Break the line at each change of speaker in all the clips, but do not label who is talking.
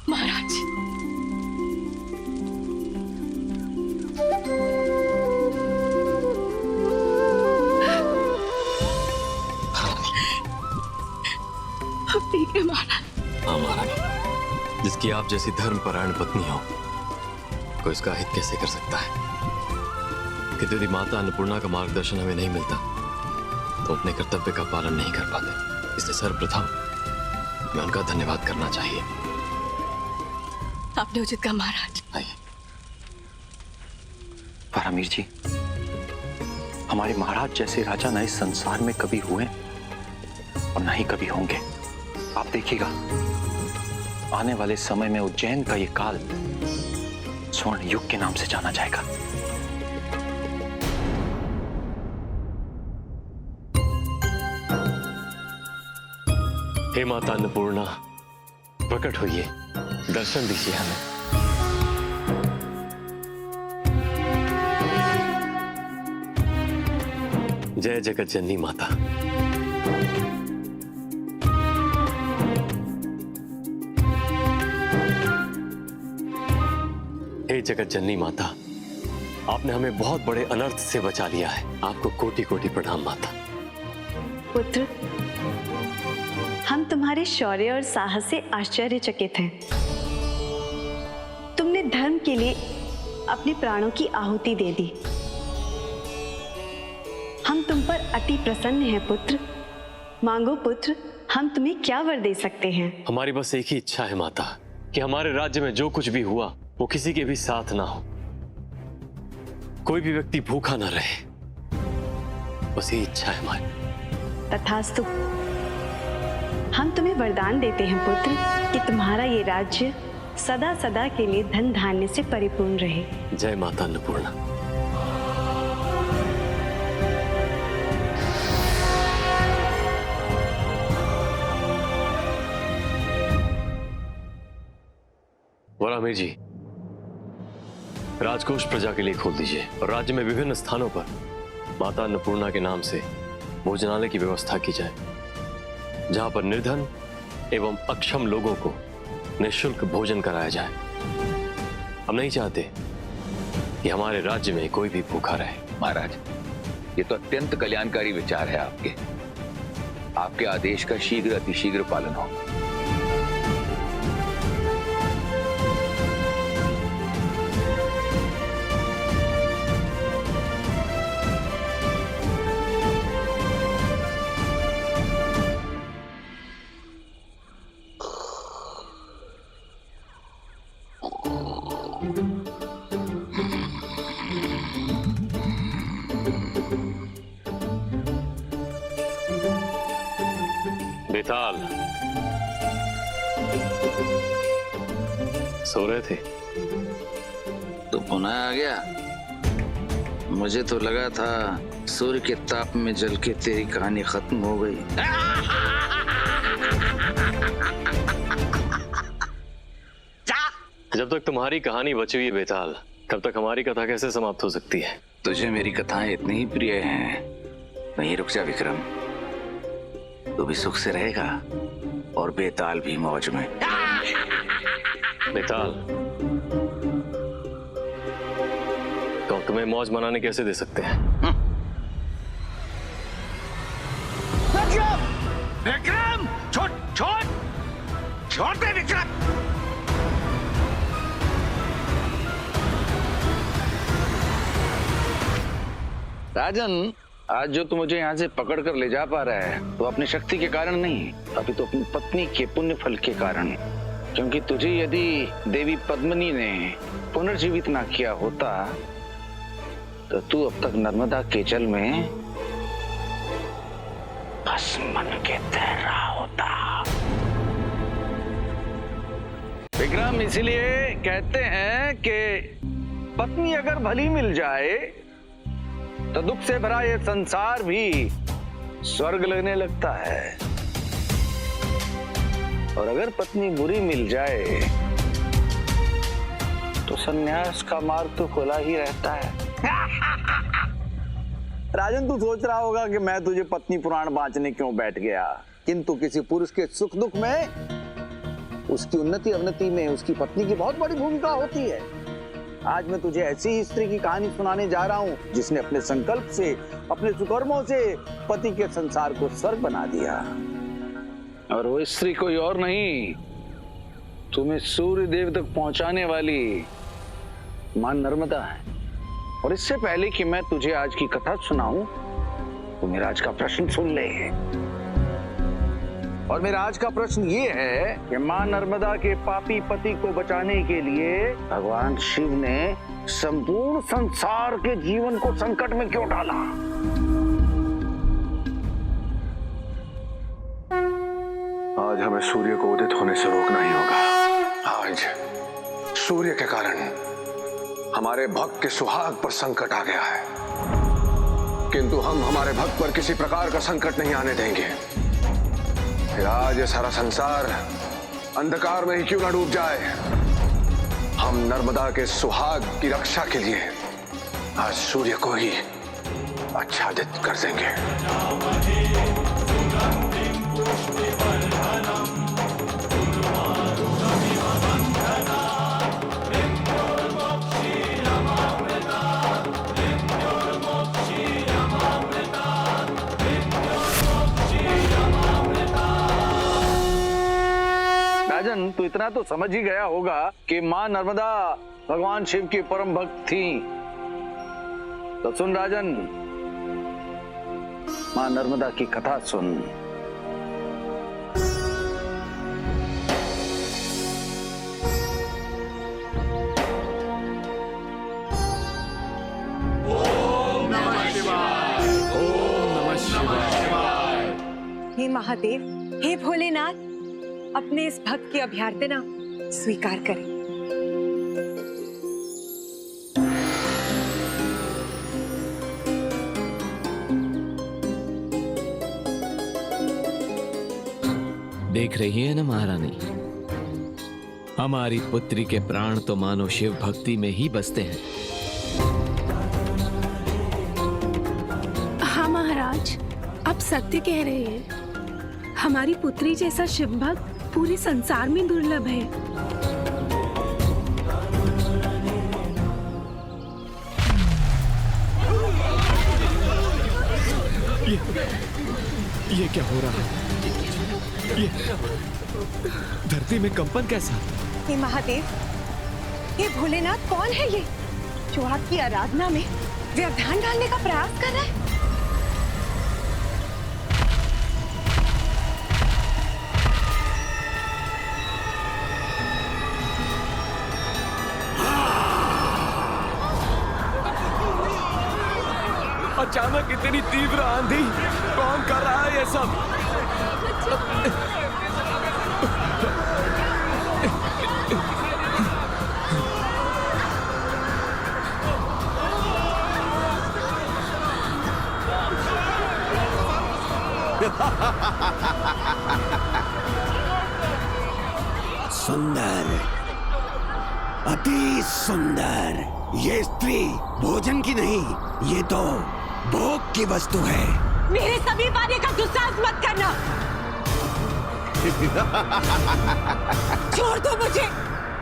महाराज, अब ठीक है महाराज।
हाँ महारानी, जिसकी आप जैसी धर्मपरायण पत्नी हो, कोई इसका हित कैसे कर सकता है? कि यदि माता अन्नपूर्णा का मार्गदर्शन हमें नहीं मिलता तो अपने कर्तव्य का पालन नहीं कर पाते। इसलिए सर्वप्रथम मैं उनका धन्यवाद करना चाहिए।
आपने उचित कहा महाराज।
आइए। परामीर जी, हमारे महाराज जैसे राजा न इस संसार में कभी हुए और न ही कभी होंगे। आप देखिएगा, आने वाले समय में उज्जैन का ये काल स्वर्ण युग के नाम से जाना जाएगा। हे माता अन्नपूर्णा, प्रकट होइए, दर्शन दीजिए हमें। जय जगत जननी माता। हे जगत जननी माता, आपने हमें बहुत बड़े अनर्थ से बचा लिया है। आपको कोटि कोटि प्रणाम माता।
पुत्र, हम तुम्हारे शौर्य और साहस से आश्चर्यचकित हैं। तुमने धर्म के लिए अपने प्राणों की आहुति दे दी। हम तुम पर अति प्रसन्न हैं पुत्र। मांगो पुत्र, हम तुम्हें क्या वर दे सकते हैं?
हमारी बस एक ही इच्छा है माता, कि हमारे राज्य में जो कुछ भी हुआ वो किसी के भी साथ ना हो, कोई भी व्यक्ति भूखा ना रहे। बस ये इच्छा है हमारी।
तथास्तु। हम तुम्हें वरदान देते हैं पुत्र कि तुम्हारा ये राज्य सदा सदा के लिए धन धान्य से परिपूर्ण रहे।
जय माता अन्नपूर्णा। वरामीर जी, राजकोष प्रजा के लिए खोल दीजिए और राज्य में विभिन्न स्थानों पर माता अन्नपूर्णा के नाम से भोजनालय की व्यवस्था की जाए, जहां पर निर्धन एवं अक्षम लोगों को निःशुल्क भोजन कराया जाए। हम नहीं चाहते कि हमारे राज्य में कोई भी भूखा रहे।
महाराज, ये तो अत्यंत कल्याणकारी विचार है आपके। आपके आदेश का शीघ्र अतिशीघ्र पालन हो।
बेताल, सो रहे थे?
तो पुनः आ गया। मुझे तो लगा था सूर्य के ताप में जल के तेरी कहानी खत्म हो गई।
जब तक तुम्हारी कहानी बची हुई है बेताल, तब तक हमारी कथा कैसे समाप्त हो सकती है?
तुझे मेरी कथाएं इतनी ही प्रिय हैं। वहीं रुक जा विक्रम, तू भी सुख से रहेगा और बेताल भी मौज में।
बेताल, तो तुम्हें मौज मनाने कैसे दे सकते हैं?
विक्रम, छोड़ छोड़ छोड़ दे विक्रम।
राजन, आज जो तू मुझे यहाँ से पकड़ कर ले जा पा रहा है तो अपनी शक्ति के कारण नहीं, अभी तो अपनी पत्नी के पुण्य फल के कारण। क्योंकि तुझे यदि देवी पद्मिनी ने पुनर्जीवित ना किया होता तो तू अब तक नर्मदा के जल में भस्म के तैर रहा होता। विक्रम, इसलिए कहते हैं कि पत्नी अगर भली मिल जाए तो दुख से भरा ये संसार भी स्वर्ग लगने लगता है, और अगर पत्नी बुरी मिल जाए तो सन्यास का मार्ग तो खुला ही रहता है।
राजन, तू सोच रहा होगा कि मैं तुझे पत्नी पुराण बांचने क्यों बैठ गया, किंतु किसी पुरुष के सुख दुख में उसकी उन्नति अवनति में उसकी पत्नी की बहुत बड़ी भूमिका होती है। आज मैं तुझे ऐसी ही स्त्री की कहानी सुनाने जा रहा हूँ जिसने अपने संकल्प से, अपने सुकर्मों से पति के संसार को स्वर्ग बना दिया।
और वो स्त्री कोई और नहीं, तुम्हें सूर्य देव तक पहुंचाने वाली मां नर्मदा है। और इससे पहले कि मैं तुझे आज की कथा सुनाऊं, तो मेरा आज का प्रश्न सुन ले। और मेरा आज का प्रश्न ये है कि मां नर्मदा के पापी पति को बचाने के लिए भगवान शिव ने संपूर्ण संसार के जीवन को संकट में क्यों डाला?
आज हमें सूर्य को उदित होने से रोकना ही होगा। आज सूर्य के कारण हमारे भक्त के सुहाग पर संकट आ गया है, किंतु हम हमारे भक्त पर किसी प्रकार का संकट नहीं आने देंगे। फिर आज ये सारा संसार अंधकार में ही क्यों ना डूब जाए। हम नर्मदा के सुहाग की रक्षा के लिए आज सूर्य को ही आच्छादित कर देंगे।
राजन, तू इतना तो समझ ही गया होगा कि मां नर्मदा भगवान शिव की परम भक्त थी। तो सुन राजन, मां नर्मदा की कथा सुन।
हे महादेव, हे भोलेनाथ, अपने इस भक्त की अभ्यर्थना स्वीकार करें।
देख रही है ना महारानी, हमारी पुत्री के प्राण तो मानो शिव भक्ति में ही बसते हैं।
हाँ महाराज, आप सत्य कह रहे हैं। हमारी पुत्री जैसा शिव भक्त पूरे संसार में दुर्लभ है।
ये क्या हो रहा है? ये धरती में कंपन कैसा?
हे महादेव, हे भोलेनाथ, कौन है ये जो आपकी आराधना में व्यवधान डालने का प्रयास कर रहा है?
अचानक इतनी तीव्र आंधी, कौन कर रहा है ये सब?
सुंदर, अति सुंदर। ये स्त्री भोजन की नहीं, ये तो भोग की वस्तु है।
मेरे सभी वादे का दुस्साहस मत करना। छोड़ दो मुझे,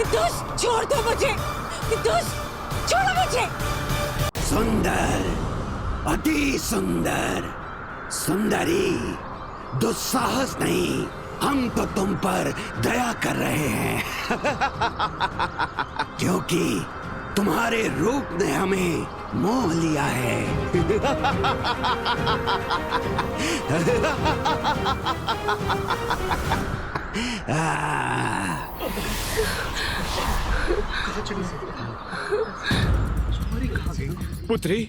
दुष्ट, छोड़ दो मुझे, दुष्ट, छोड़ो मुझे।
सुंदर, अति सुंदर, सुंदरी, दुस्साहस नहीं, हम तो तुम पर दया कर रहे हैं। क्योंकि तुम्हारे रूप ने हमें मोह लिया है।
पुत्री,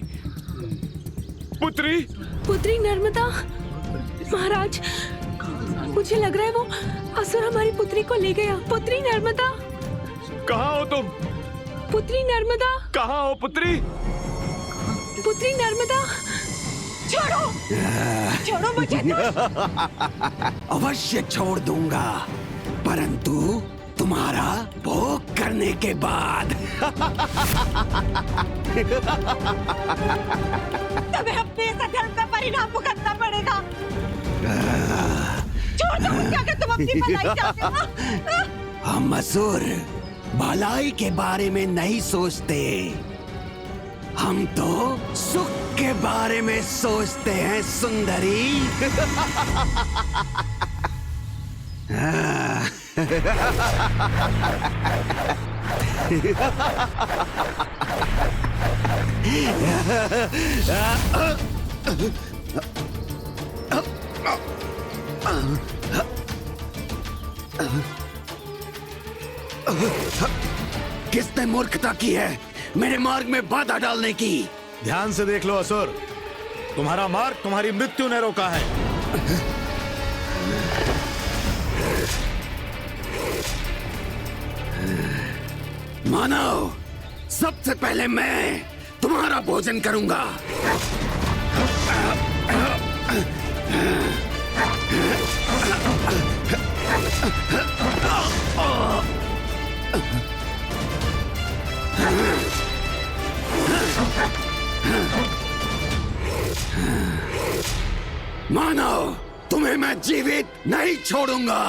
पुत्री,
पुत्री नर्मदा, महाराज, मुझे लग रहा है वो असुर हमारी पुत्री को ले गया। पुत्री नर्मदा,
कहाँ हो तुम?
पुत्री नर्मदा,
कहाँ हो पुत्री?
पुत्री नर्मदा,
छोड़ो, छोड़ो मुझे।
अवश्य छोड़ दूंगा, परंतु तुम्हारा भोग करने के बाद।
तुम्हें अपने इस अधर्म का परिणाम भुगतना पड़ेगा। छोड़ दो मुझे अगर तुम अपनी भलाई चाहते हो।
हम असुर भलाई के बारे में नहीं सोचते, हम तो सुख के बारे में सोचते हैं सुंदरी। किसने मूर्खता की है मेरे मार्ग में बाधा डालने की?
ध्यान से देख लो असुर, तुम्हारा मार्ग तुम्हारी मृत्यु ने रोका है।
मानव, सबसे पहले मैं तुम्हारा भोजन करूंगा। मानव, तुम्हें मैं जीवित नहीं छोड़ूंगा।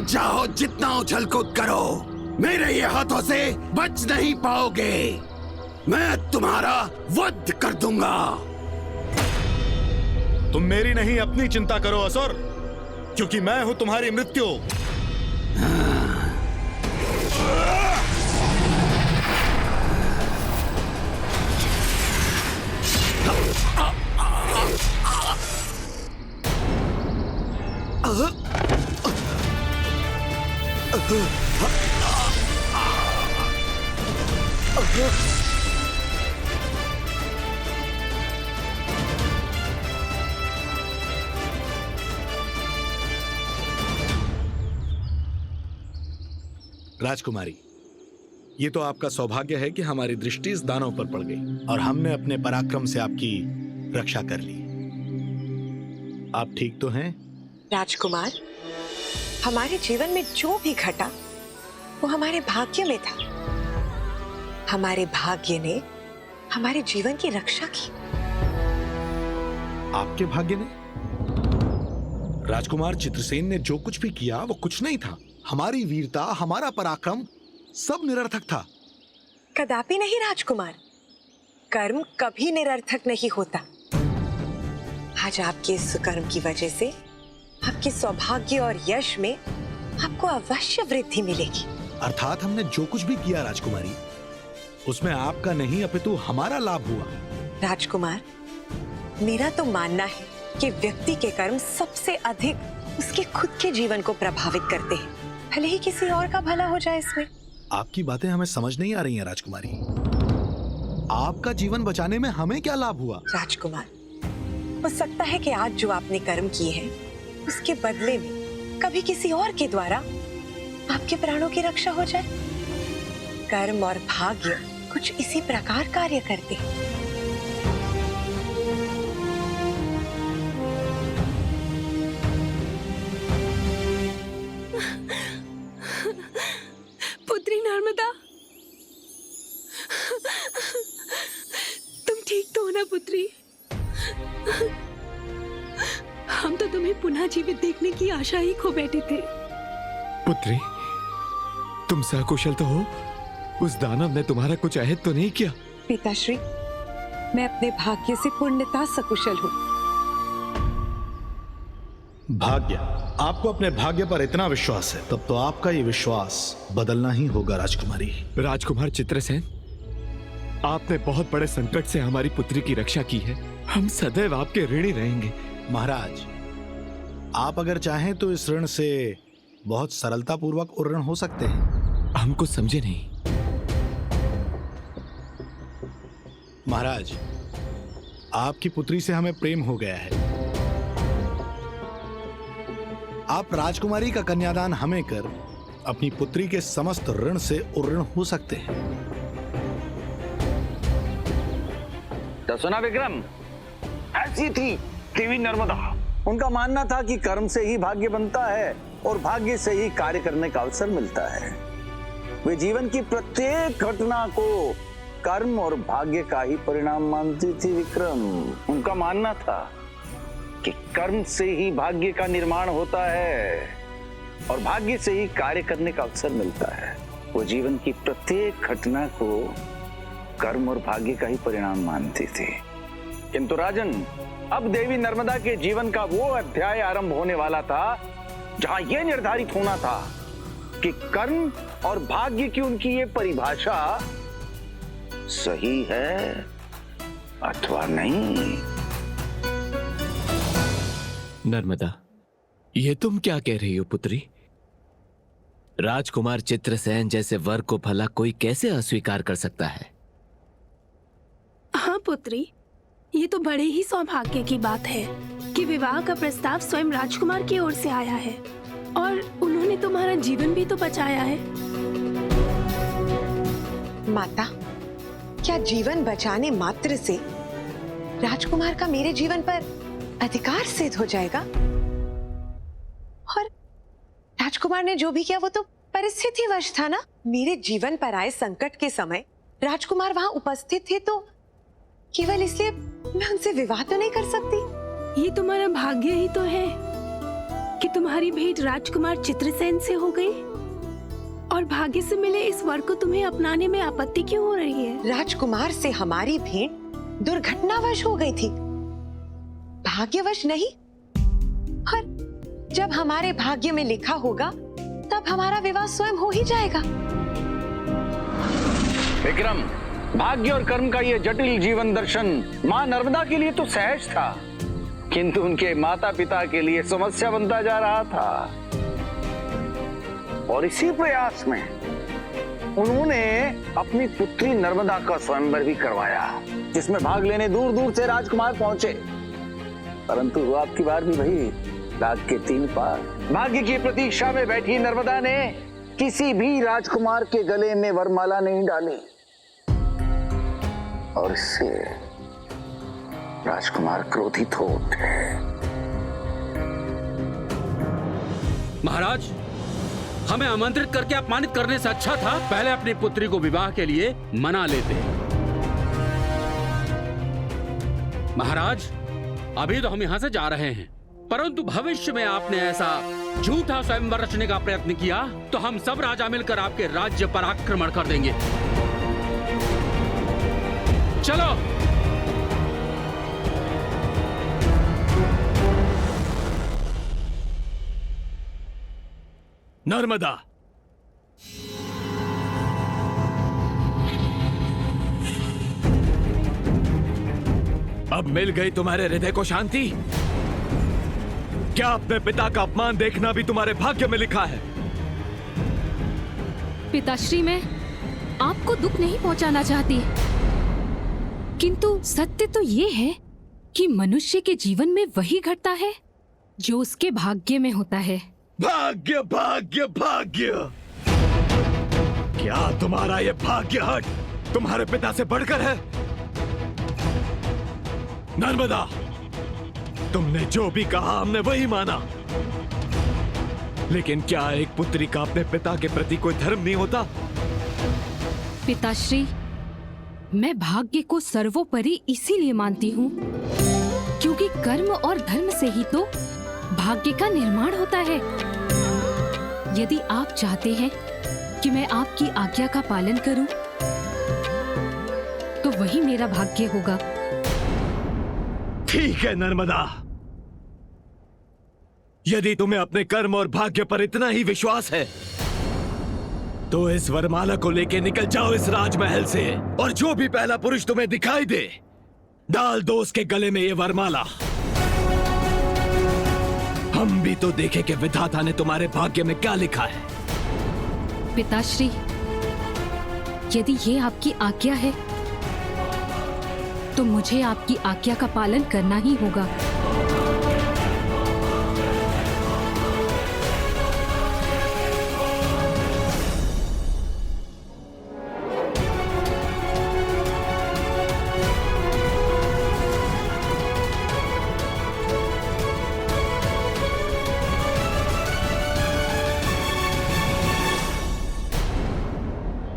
चाहो जितना उछल कूद करो, मेरे ये हाथों से बच नहीं पाओगे। मैं तुम्हारा वध कर दूंगा।
तुम मेरी नहीं अपनी चिंता करो असुर, क्योंकि मैं हूं तुम्हारी मृत्यु। राजकुमारी, ये तो आपका सौभाग्य है कि हमारी दृष्टि इस दानव पर पड़ गई और हमने अपने पराक्रम से आपकी रक्षा कर ली। आप ठीक तो हैं?
राजकुमार, हमारे जीवन में जो भी घटा वो हमारे भाग्य में था। हमारे भाग्य ने हमारे जीवन की रक्षा की।
आपके भाग्य ने? राजकुमार चित्रसेन ने जो कुछ भी किया वो कुछ नहीं था। हमारी वीरता, हमारा पराक्रम सब निरर्थक था।
कदापि नहीं राजकुमार, कर्म कभी निरर्थक नहीं होता। आज आपके इस कर्म की वजह से आपके सौभाग्य और यश में आपको अवश्य वृद्धि मिलेगी।
अर्थात हमने जो कुछ भी किया राजकुमारी, उसमें आपका नहीं अपितु हमारा लाभ हुआ।
राजकुमार, मेरा तो मानना है कि व्यक्ति के कर्म सबसे अधिक उसके खुद के जीवन को प्रभावित करते हैं, भले ही किसी और का भला हो जाए इसमें।
आपकी बातें हमें समझ नहीं आ रही हैं राजकुमारी। आपका जीवन बचाने में हमें क्या लाभ हुआ?
राजकुमार, हो सकता है कि आज जो आपने कर्म किए हैं उसके बदले में कभी किसी और के द्वारा आपके प्राणों की रक्षा हो जाए। कर्म और भाग्य कुछ इसी प्रकार कार्य करते हैं।
पुत्री नर्मदा, तुम ठीक तो हो ना पुत्री? हम तो तुम्हें पुनः जीवित देखने की आशा ही खो बैठे थे।
पुत्री, तुम सकुशल तो हो? उस दानव ने तुम्हारा कुछ अहित तो नहीं किया?
पिताश्री, मैं अपने भाग्य से पूर्णतः सकुशल हूँ।
भाग्य? आपको अपने भाग्य पर इतना विश्वास है, तब तो आपका ये विश्वास बदलना ही होगा राजकुमारी।
राजकुमार चित्रसेन, आपने बहुत बड़े संकट से हमारी पुत्री की रक्षा की है। हम सदैव आपके ऋणी रहेंगे।
महाराज, आप अगर चाहें तो इस ऋण से बहुत सरलतापूर्वक उऋण हो सकते हैं।
हमको समझे नहीं।
महाराज, आपकी पुत्री से हमें प्रेम हो गया है। आप राजकुमारी का कन्यादान हमें कर अपनी पुत्री के समस्त ऋण से उऋण हो सकते हैं।
तो सुना विक्रम, ऐसी थी देवी नर्मदा। उनका मानना था कि कर्म से ही भाग्य बनता है और भाग्य से ही कार्य करने का अवसर मिलता है। वे जीवन की प्रत्येक घटना को कर्म और भाग्य का ही परिणाम मानती थी विक्रम। उनका मानना था कि कर्म से ही भाग्य का निर्माण होता है और भाग्य से ही कार्य करने का अवसर मिलता है। वो जीवन की प्रत्येक घटना को कर्म और भाग्य का ही परिणाम मानती थी। किंतु राजन, अब देवी नर्मदा के जीवन का वो अध्याय आरंभ होने वाला था जहां यह निर्धारित होना था कि कर्म और भाग्य की उनकी ये परिभाषा सही है अथवा नहीं।
नर्मदा, ये तुम क्या कह रही हो पुत्री? राजकुमार चित्रसेन जैसे वर को भला कोई कैसे अस्वीकार कर सकता है?
हाँ पुत्री, ये तो बड़े ही सौभाग्य की बात है कि विवाह का प्रस्ताव स्वयं राजकुमार की ओर से आया है और उन्होंने तुम्हारा जीवन भी तो बचाया है।
माता, क्या जीवन बचाने मात्र से राजकुमार का मेरे जीवन पर अधिकार सिद्ध हो जाएगा? और राजकुमार ने जो भी किया वो तो परिस्थितिवश था ना। मेरे जीवन पर आए संकट के समय राजकुमार वहां उपस्थित थे तो केवल इसलिए मैं उनसे विवाह तो नहीं कर सकती।
ये तुम्हारा भाग्य ही तो है कि तुम्हारी भेंट राजकुमार चित्रसेन से हो गई और भाग्य से मिले इस वर को तुम्हें अपनाने में आपत्ति क्यों हो रही है?
राजकुमार से हमारी भेंट दुर्घटनावश हो गई थी, भाग्यवश नहीं। और जब हमारे भाग्य में लिखा होगा तब हमारा विवाह स्वयं हो ही जाएगा।
विक्रम, भाग्य और कर्म का यह जटिल जीवन दर्शन मां नर्मदा के लिए तो सहज था, किंतु उनके माता पिता के लिए समस्या बनता जा रहा था। और इसी प्रयास में उन्होंने अपनी पुत्री नर्मदा का स्वयंवर भी करवाया, जिसमें भाग लेने दूर दूर से राजकुमार पहुंचे। परंतु आपकी बार भी वही रात के 3 पार। भाग्य की प्रतीक्षा में बैठी नर्मदा ने किसी भी राजकुमार के गले में वरमाला नहीं डाली और इससे राजकुमार क्रोधित हो उठे।
महाराज, हमें आमंत्रित करके अपमानित करने से अच्छा था पहले अपनी पुत्री को विवाह के लिए मना लेते। महाराज, अभी तो हम यहां से जा रहे हैं, परंतु भविष्य में आपने ऐसा झूठा स्वयंवर रचने का प्रयत्न किया तो हम सब राजा मिलकर आपके राज्य पर आक्रमण कर देंगे। चलो।
नर्मदा, अब मिल गई तुम्हारे हृदय को शांति? क्या अपने पिता का अपमान देखना भी तुम्हारे भाग्य में लिखा है?
पिताश्री, मैं आपको दुख नहीं पहुंचाना चाहती, किंतु सत्य तो ये है कि मनुष्य के जीवन में वही घटता है जो उसके भाग्य में होता है।
भाग्य भाग्य भाग्य! क्या तुम्हारा ये भाग्य हट तुम्हारे पिता से बढ़कर है? नर्मदा, तुमने जो भी कहा हमने वही माना, लेकिन क्या एक पुत्री का अपने पिता के प्रति कोई धर्म नहीं होता?
पिताश्री, मैं भाग्य को सर्वोपरि इसीलिए मानती हूँ क्योंकि कर्म और धर्म से ही तो भाग्य का निर्माण होता है। यदि आप चाहते हैं कि मैं आपकी आज्ञा का पालन करूं, तो वही मेरा भाग्य होगा।
ठीक है नर्मदा, यदि तुम्हें अपने कर्म और भाग्य पर इतना ही विश्वास है तो इस वरमाला को लेके निकल जाओ इस राजमहल से, और जो भी पहला पुरुष तुम्हें दिखाई दे डाल दो उसके गले में ये वरमाला। हम भी तो देखें कि विधाता ने तुम्हारे भाग्य में क्या लिखा है।
पिताश्री, यदि ये आपकी आज्ञा है तो मुझे आपकी आज्ञा का पालन करना ही होगा।